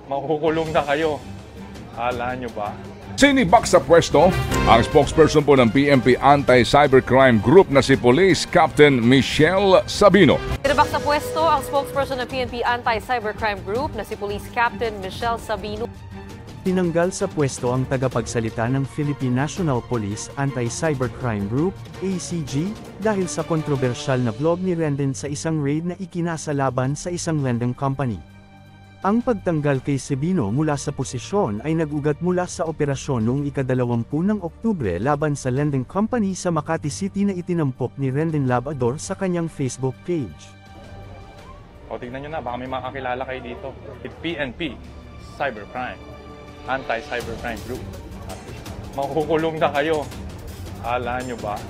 Makukulong na kayo. Akala nyo ba? Sinibak sa pwesto ang spokesperson po ng PNP Anti-Cybercrime Group na si Police Captain Michelle Sabino. Sinibak sa pwesto ang spokesperson ng PNP Anti-Cybercrime Group na si Police Captain Michelle Sabino. Tinanggal sa pwesto ang tagapagsalita ng Philippine National Police Anti-Cybercrime Group, ACG, dahil sa kontrobersyal na vlog ni Rendon sa isang raid na ikinasa laban sa isang lending company. Ang pagtanggal kay Sabino mula sa posisyon ay nag-ugat mula sa operasyon noong ika-20 ng Oktubre laban sa lending company sa Makati City na itinampok ni Rendon Labrador sa kanyang Facebook page. O tignan nyo na, baka may makakilala kayo dito. PNP Cybercrime Anti-Cybercrime Group. Makukulong na kayo. Akala nyo ba?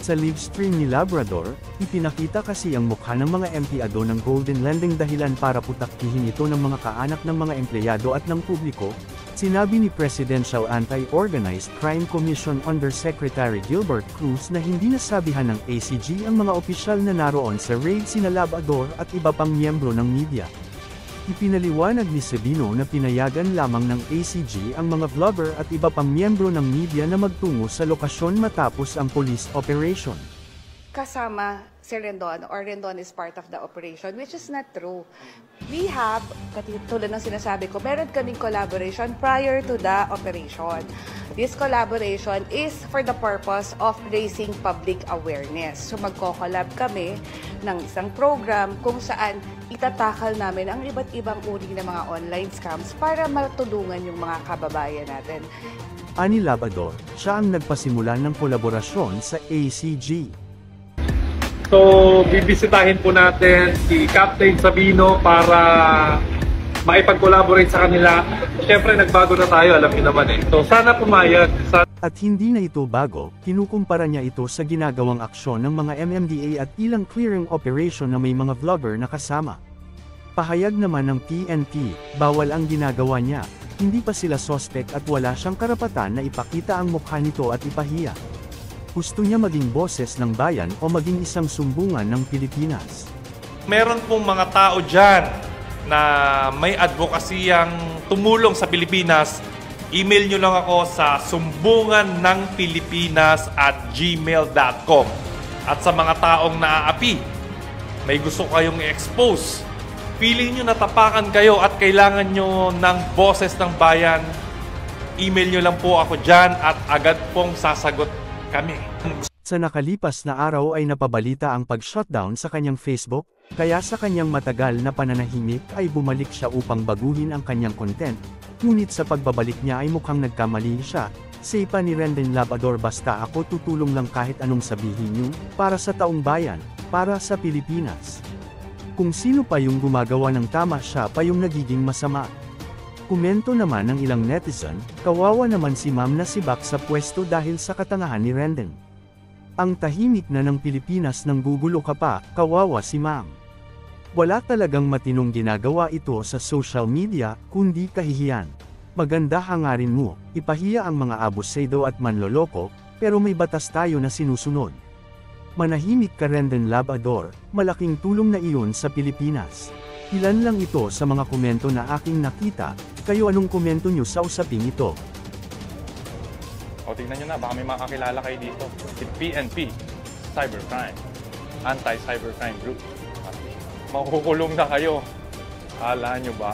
Sa live stream ni Labrador, ipinakita kasi ang mukha ng mga empleyado ng Golden Lending dahilan para putaktihin ito ng mga kaanak ng mga empleyado at ng publiko, sinabi ni Presidential Anti-Organized Crime Commission Undersecretary Gilbert Cruz na hindi nasabihan ng ACG ang mga opisyal na naroon sa raid sina Labrador at iba pang miyembro ng media. Ipinaliwanag ni Sabino na pinayagan lamang ng ACG ang mga vlogger at iba pang miyembro ng media na magtungo sa lokasyon matapos ang police operation. Kasama si Rendon or Rendon is part of the operation, which is not true. We have, tulad ng sinasabi ko, meron kaming collaboration prior to the operation. This collaboration is for the purpose of raising public awareness. So magko-collab kami ng isang program kung saan itatakal namin ang iba't ibang uri ng mga online scams para matulungan yung mga kababayan natin. Ani Labrador, siya ang nagpasimula ng kolaborasyon sa ACG. So, bibisitahin po natin si Captain Sabino para maipag-collaborate sa kanila. Siyempre, nagbago na tayo, alam niyo naman eh. So, sana pumayag. At hindi na ito bago, kinukumpara niya ito sa ginagawang aksyon ng mga MMDA at ilang clearing operation na may mga vlogger na kasama. Pahayag naman ng PNP, bawal ang ginagawa niya, hindi pa sila sospek at wala siyang karapatan na ipakita ang mukha nito at ipahiya. Gusto niya maging boses ng bayan o maging isang sumbungan ng Pilipinas. Meron pong mga tao dyan na may advokasiyang tumulong sa Pilipinas. Email nyo lang ako sa sumbungannangpilipinas@gmail.com. At sa mga taong naaapi, may gusto kayong i-expose, feeling nyo natapakan kayo at kailangan nyo ng boses ng bayan, email nyo lang po ako dyan at agad pong sasagot kami. Sa nakalipas na araw ay napabalita ang pag-shutdown sa kanyang Facebook, kaya sa kanyang matagal na pananahimik ay bumalik siya upang baguhin ang kanyang content, ngunit sa pagbabalik niya ay mukhang nagkamali siya. Say pa ni Rendon Labrador, basta ako tutulong lang kahit anong sabihin niyo, para sa taong bayan, para sa Pilipinas. Kung sino pa yung gumagawa ng tama, siya pa yung nagiging masama. Komento naman ng ilang netizen, kawawa naman si ma'am na sibak sa pwesto dahil sa katangahan ni Rendon. Ang tahimik na ng Pilipinas nang gugulo ka pa, kawawa si ma'am. Wala talagang matinong ginagawa ito sa social media, kundi kahihiyan. Maganda hangarin mo, ipahiya ang mga abusado at manloloko, pero may batas tayo na sinusunod. Manahimik ka, Rendon Labrador, malaking tulong na iyon sa Pilipinas. Ilan lang ito sa mga komento na aking nakita, kayo anong komento nyo sa usaping ito? O tignan nyo na, baka may makakilala kayo dito. PNP Cybercrime Anti-Cybercrime Group. Makukulong na kayo. Akala nyo ba?